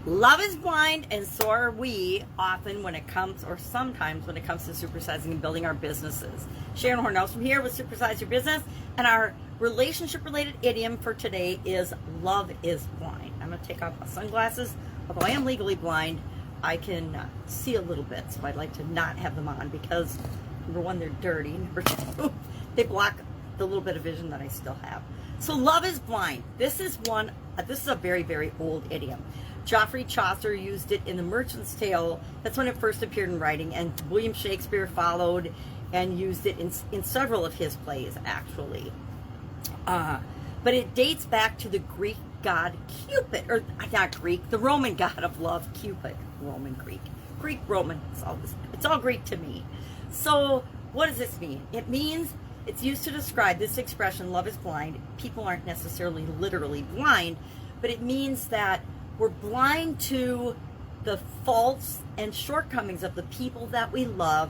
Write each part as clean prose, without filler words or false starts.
Love is blind, and so are we often when it comes, or sometimes when it comes to supersizing and building our businesses. Sharon Horne-Ellstrom here with Supersize Your Business, and our relationship-related idiom for today is love is blind. I'm going to take off my sunglasses. Although I am legally blind, I can see a little bit, so I'd like to not have them on because, number one, they're dirty. Number two, they block the little bit of vision that I still have. So love is blind. This is a very, very old idiom. Geoffrey Chaucer used it in The Merchant's Tale. That's when it first appeared in writing, and William Shakespeare followed and used it in several of his plays, actually. But it dates back to the Greek god Cupid, or not Greek, the Roman god of love, Cupid. Roman, Greek, Roman. It's all Greek to me. So what does this mean? It means it's used to describe this expression, love is blind. People aren't necessarily literally blind, but it means that we're blind to the faults and shortcomings of the people that we love,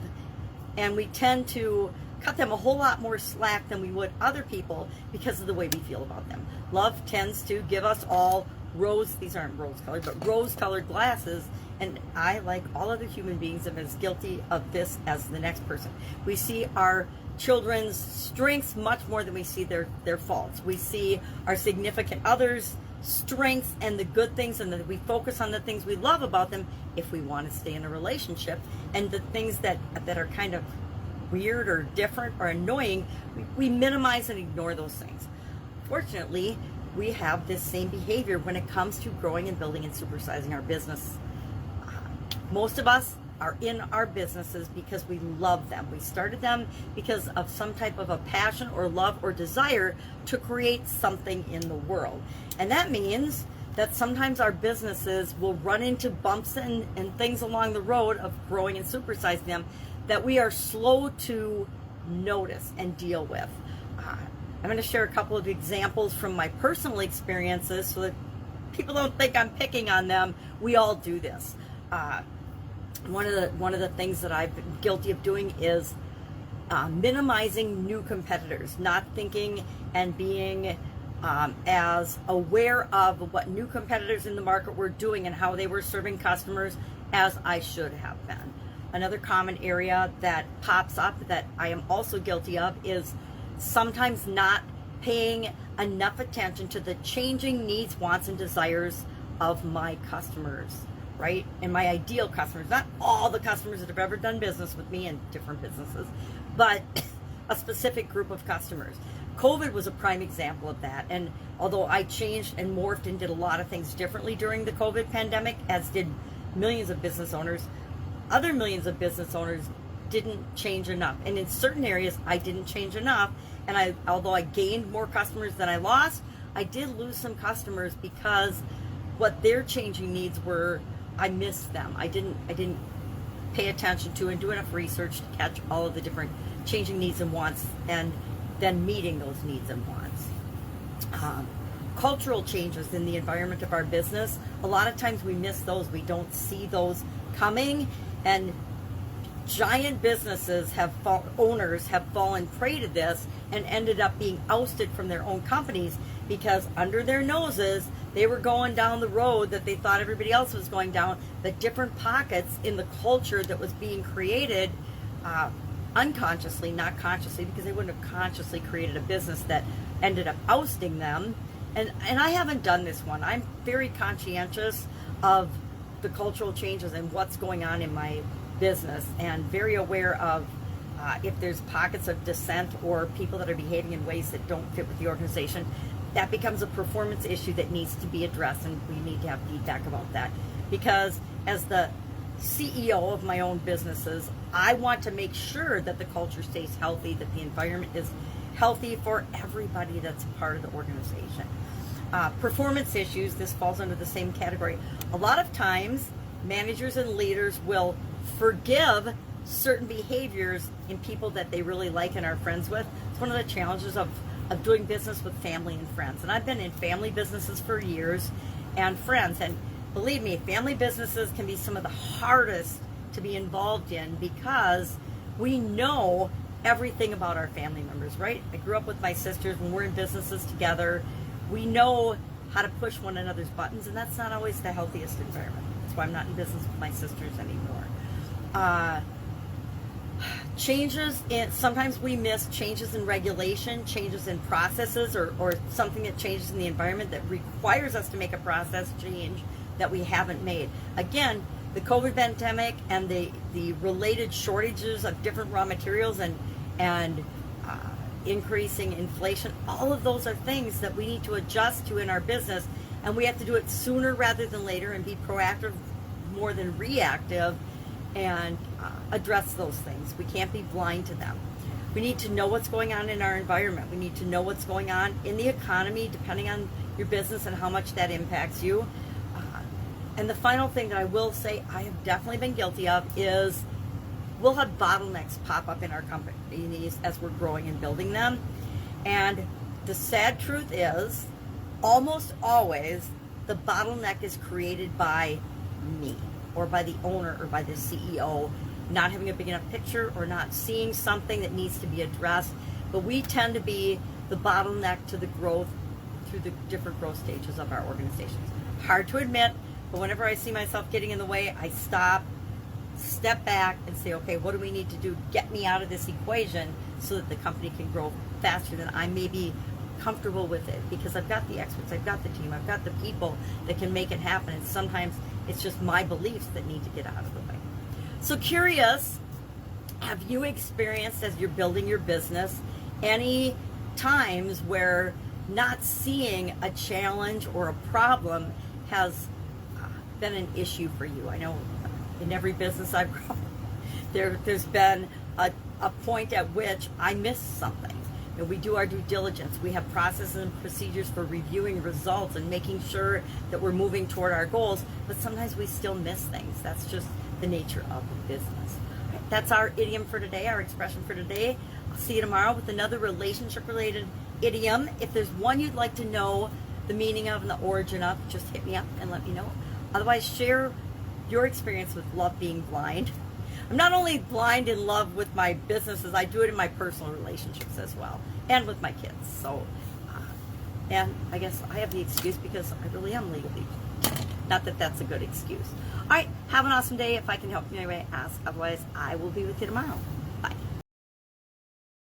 and we tend to cut them a whole lot more slack than we would other people because of the way we feel about them. Love tends to give us all these aren't rose-colored, but rose-colored glasses, and I, like all other human beings, am as guilty of this as the next person. We see our children's strengths much more than we see their faults. We see our significant others' strengths and the good things, and that we focus on the things we love about them if we want to stay in a relationship, and the things that are kind of weird or different or annoying, we minimize and ignore those things. Fortunately, we have this same behavior when it comes to growing and building and supersizing our business. Most of us are in our businesses because we love them. We started them because of some type of a passion or love or desire to create something in the world. And that means that sometimes our businesses will run into bumps and things along the road of growing and supersizing them that we are slow to notice and deal with. I'm going to share a couple of examples from my personal experiences so that people don't think I'm picking on them. We all do this. One of the things that I've been guilty of doing is minimizing new competitors, not thinking and being as aware of what new competitors in the market were doing and how they were serving customers as I should have been. Another common area that pops up that I am also guilty of is sometimes not paying enough attention to the changing needs, wants, and desires of my customers, right? And my ideal customers, not all the customers that have ever done business with me in different businesses, but a specific group of customers. COVID was a prime example of that. And although I changed and morphed and did a lot of things differently during the COVID pandemic, as did millions of business owners, other millions of business owners didn't change enough. And in certain areas, I didn't change enough. And although I gained more customers than I lost, I did lose some customers because what their changing needs were, I missed them. I didn't pay attention to and do enough research to catch all of the different changing needs and wants, and then meeting those needs and wants. Cultural changes in the environment of our business, a lot of times we miss those. We don't see those coming, and giant businesses owners have fallen prey to this and ended up being ousted from their own companies because under their noses they were going down the road that they thought everybody else was going down, the different pockets in the culture that was being created unconsciously, not consciously, because they wouldn't have consciously created a business that ended up ousting them. And I haven't done this one. I'm very conscientious of the cultural changes and what's going on in my business, and very aware of if there's pockets of dissent or people that are behaving in ways that don't fit with the organization. That becomes a performance issue that needs to be addressed, and we need to have feedback about that. Because as the CEO of my own businesses, I want to make sure that the culture stays healthy, that the environment is healthy for everybody that's part of the organization. Performance issues, this falls under the same category. A lot of times, managers and leaders will forgive certain behaviors in people that they really like and are friends with. It's one of the challenges of doing business with family and friends. And I've been in family businesses for years, and friends. And believe me, family businesses can be some of the hardest to be involved in because we know everything about our family members, right? I grew up with my sisters. When we're in businesses together, we know how to push one another's buttons, and that's not always the healthiest environment. That's why I'm not in business with my sisters anymore. Sometimes we miss changes in regulation, changes in processes, or something that changes in the environment that requires us to make a process change that we haven't made. Again, the COVID pandemic and the related shortages of different raw materials and increasing inflation, all of those are things that we need to adjust to in our business, and we have to do it sooner rather than later and be proactive more than reactive and address those things. We can't be blind to them. We need to know what's going on in our environment. We need to know what's going on in the economy, depending on your business and how much that impacts you. And the final thing that I will say I have definitely been guilty of is we'll have bottlenecks pop up in our companies as we're growing and building them. And the sad truth is, almost always, the bottleneck is created by me, or by the owner, or by the CEO, not having a big enough picture, or not seeing something that needs to be addressed. But we tend to be the bottleneck to the growth through the different growth stages of our organizations. Hard to admit, but whenever I see myself getting in the way, I stop, step back, and say, okay, what do we need to do to get me out of this equation so that the company can grow faster than I may be comfortable with it, because I've got the experts, I've got the team, I've got the people that can make it happen, and sometimes it's just my beliefs that need to get out of the way. So curious, have you experienced, as you're building your business, any times where not seeing a challenge or a problem has been an issue for you? I know in every business I've grown, there's been a point at which I missed something. You know, we do our due diligence. We have processes and procedures for reviewing results and making sure that we're moving toward our goals, but sometimes we still miss things. That's just the nature of the business. Right, that's our idiom for today, our expression for today. I'll see you tomorrow with another relationship-related idiom. If there's one you'd like to know the meaning of and the origin of, just hit me up and let me know. Otherwise, share your experience with love being blind. I'm not only blind in love with my businesses, I do it in my personal relationships as well, and with my kids. So, and I guess I have the excuse because I really am legally blind. Not that that's a good excuse. All right, have an awesome day. If I can help you in any way, ask. Otherwise, I will be with you tomorrow.